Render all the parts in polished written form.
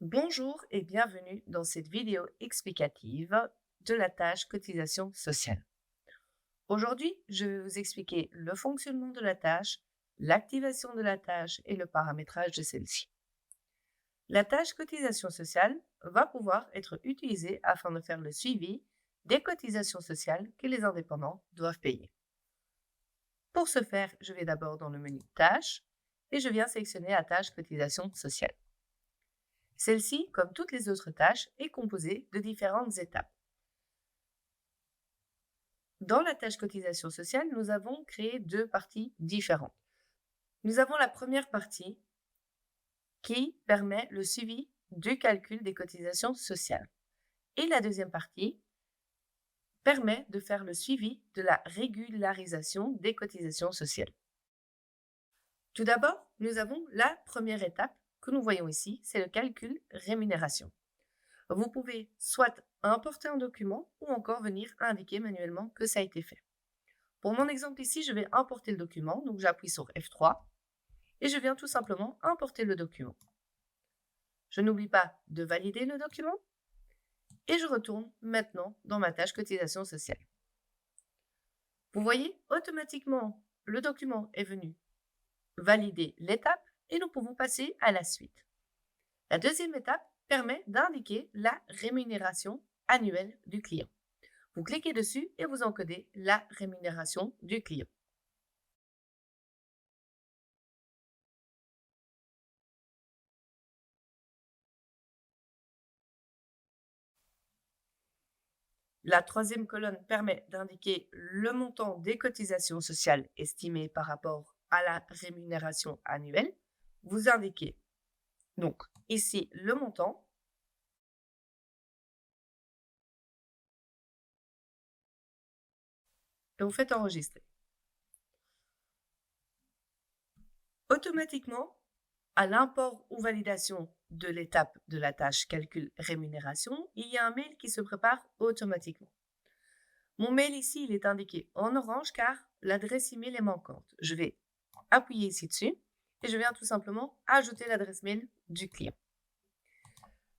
Bonjour et bienvenue dans cette vidéo explicative de la tâche cotisation sociale. Aujourd'hui, je vais vous expliquer le fonctionnement de la tâche, l'activation de la tâche et le paramétrage de celle-ci. La tâche cotisation sociale va pouvoir être utilisée afin de faire le suivi des cotisations sociales que les indépendants doivent payer. Pour ce faire, je vais d'abord dans le menu Tâches et je viens sélectionner la tâche cotisation sociale. Celle-ci, comme toutes les autres tâches, est composée de différentes étapes. Dans la tâche cotisation sociale, nous avons créé deux parties différentes. Nous avons la première partie qui permet le suivi du calcul des cotisations sociales. Et la deuxième partie permet de faire le suivi de la régularisation des cotisations sociales. Tout d'abord, nous avons la première étape que nous voyons ici, c'est le calcul rémunération. Vous pouvez soit importer un document ou encore venir indiquer manuellement que ça a été fait. Pour mon exemple ici, je vais importer le document, donc j'appuie sur F3 et je viens tout simplement importer le document. Je n'oublie pas de valider le document et je retourne maintenant dans ma tâche cotisation sociale. Vous voyez, automatiquement, le document est venu valider l'étape et nous pouvons passer à la suite. La deuxième étape permet d'indiquer la rémunération annuelle du client. Vous cliquez dessus et vous encodez la rémunération du client. La troisième colonne permet d'indiquer le montant des cotisations sociales estimées par rapport à la rémunération annuelle. Vous indiquez donc ici le montant. Et vous faites enregistrer. Automatiquement, à l'import ou validation de l'étape de la tâche calcul rémunération, il y a un mail qui se prépare automatiquement. Mon mail ici, il est indiqué en orange car l'adresse email est manquante. Je vais appuyer ici dessus et je viens tout simplement ajouter l'adresse mail du client.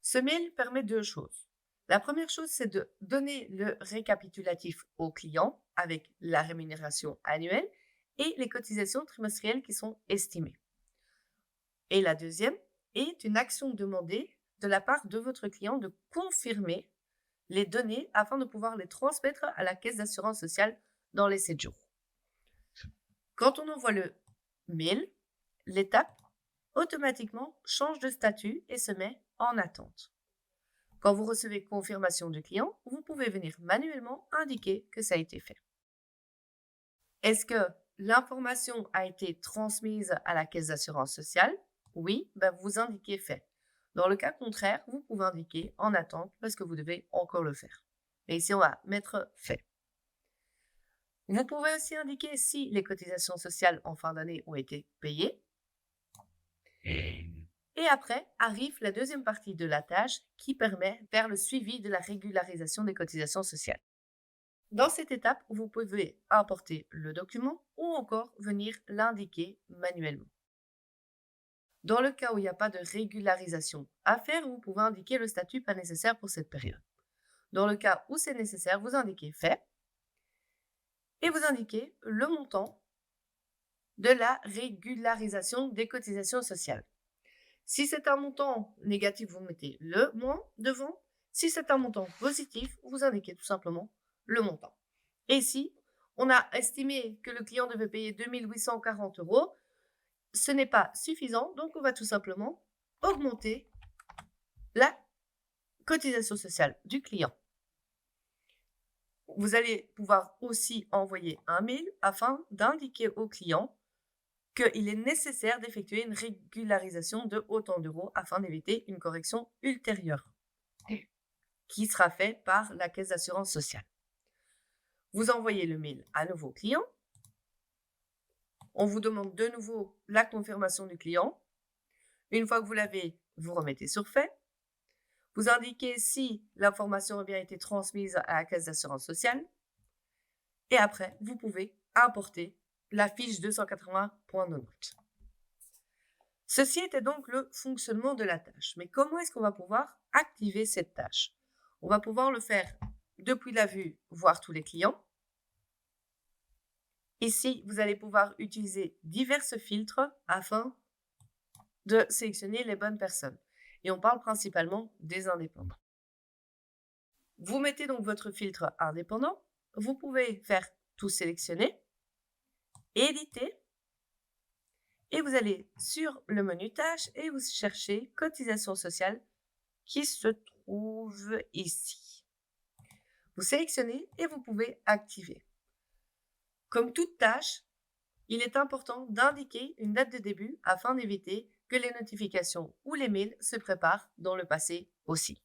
Ce mail permet deux choses. La première chose, c'est de donner le récapitulatif au client avec la rémunération annuelle et les cotisations trimestrielles qui sont estimées. Et la deuxième est une action demandée de la part de votre client de confirmer les données afin de pouvoir les transmettre à la caisse d'assurance sociale dans les 7 jours. Quand on envoie le mail, l'étape automatiquement change de statut et se met en attente. Quand vous recevez confirmation du client, vous pouvez venir manuellement indiquer que ça a été fait. Est-ce que l'information a été transmise à la caisse d'assurance sociale? Oui, vous indiquez fait. Dans le cas contraire, vous pouvez indiquer en attente parce que vous devez encore le faire. Mais ici, on va mettre fait. Vous pouvez aussi indiquer si les cotisations sociales en fin d'année ont été payées. Et après arrive la deuxième partie de la tâche qui permet de faire le suivi de la régularisation des cotisations sociales. Dans cette étape, vous pouvez importer le document ou encore venir l'indiquer manuellement. Dans le cas où il n'y a pas de régularisation à faire, vous pouvez indiquer le statut pas nécessaire pour cette période. Dans le cas où c'est nécessaire, vous indiquez fait et vous indiquez le montant de la régularisation des cotisations sociales. Si c'est un montant négatif, vous mettez le moins devant. Si c'est un montant positif, vous indiquez tout simplement le montant. Et si on a estimé que le client devait payer 2 840 €, ce n'est pas suffisant, donc on va tout simplement augmenter la cotisation sociale du client. Vous allez pouvoir aussi envoyer un mail afin d'indiquer au client qu'il est nécessaire d'effectuer une régularisation de autant d'euros afin d'éviter une correction ultérieure qui sera faite par la caisse d'assurance sociale. Vous envoyez le mail à nouveau au client. On vous demande de nouveau la confirmation du client. Une fois que vous l'avez, vous remettez sur fait. Vous indiquez si l'information a bien été transmise à la caisse d'assurance sociale. Et après, vous pouvez importer la fiche 280.90. Ceci était donc le fonctionnement de la tâche. Mais comment est-ce qu'on va pouvoir activer cette tâche? On va pouvoir le faire depuis la vue, voir tous les clients. Ici, vous allez pouvoir utiliser divers filtres afin de sélectionner les bonnes personnes. Et on parle principalement des indépendants. Vous mettez donc votre filtre indépendant. Vous pouvez faire tout sélectionner, éditer, et vous allez sur le menu tâches et vous cherchez cotisation sociale qui se trouve ici. Vous sélectionnez et vous pouvez activer. Comme toute tâche, il est important d'indiquer une date de début afin d'éviter que les notifications ou les mails se préparent dans le passé aussi.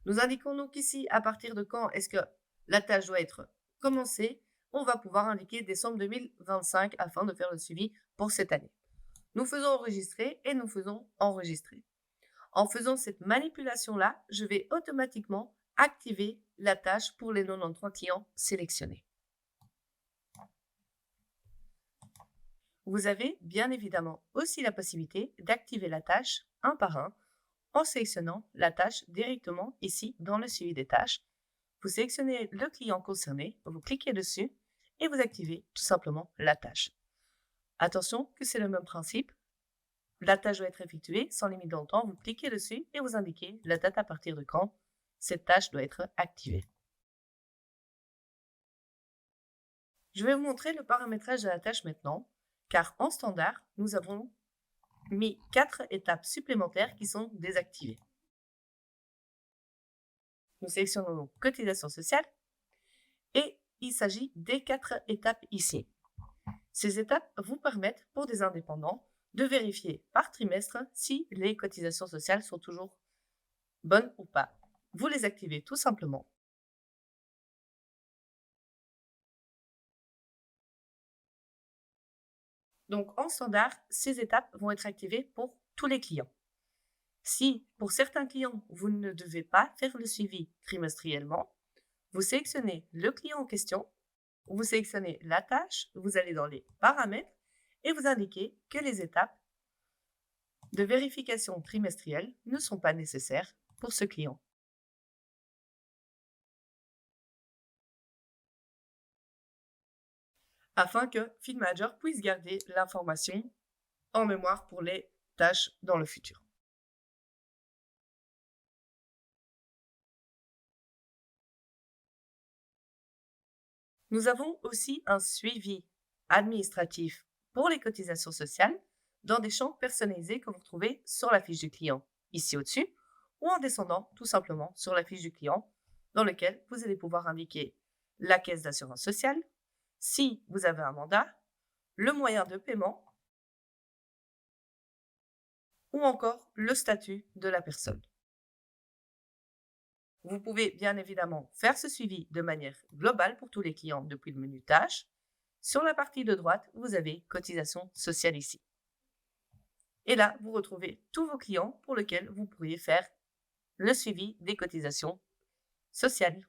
Nous indiquons donc ici à partir de quand est-ce que la tâche doit être commencée. On va pouvoir indiquer décembre 2025 afin de faire le suivi pour cette année. Nous faisons enregistrer et nous faisons enregistrer. En faisant cette manipulation-là, je vais automatiquement activer la tâche pour les 93 clients sélectionnés. Vous avez bien évidemment aussi la possibilité d'activer la tâche un par un en sélectionnant la tâche directement ici dans le suivi des tâches. Vous sélectionnez le client concerné, vous cliquez dessus et vous activez tout simplement la tâche. Attention que c'est le même principe. La tâche doit être effectuée sans limite dans le temps. Vous cliquez dessus et vous indiquez la date à partir de quand cette tâche doit être activée. Je vais vous montrer le paramétrage de la tâche maintenant, car en standard, nous avons mis 4 étapes supplémentaires qui sont désactivées. Nous sélectionnons donc cotisation sociale et il s'agit des 4 étapes ici. Ces étapes vous permettent pour des indépendants de vérifier par trimestre si les cotisations sociales sont toujours bonnes ou pas. Vous les activez tout simplement. Donc en standard, ces étapes vont être activées pour tous les clients. Si pour certains clients, vous ne devez pas faire le suivi trimestriellement, vous sélectionnez le client en question, vous sélectionnez la tâche, vous allez dans les paramètres et vous indiquez que les étapes de vérification trimestrielle ne sont pas nécessaires pour ce client. Afin que FeedManager puisse garder l'information en mémoire pour les tâches dans le futur. Nous avons aussi un suivi administratif pour les cotisations sociales dans des champs personnalisés que vous retrouvez sur la fiche du client, ici au-dessus, ou en descendant tout simplement sur la fiche du client, dans lequel vous allez pouvoir indiquer la caisse d'assurance sociale, si vous avez un mandat, le moyen de paiement, ou encore le statut de la personne. Vous pouvez bien évidemment faire ce suivi de manière globale pour tous les clients depuis le menu tâches. Sur la partie de droite, vous avez cotisation sociale ici. Et là, vous retrouvez tous vos clients pour lesquels vous pourriez faire le suivi des cotisations sociales.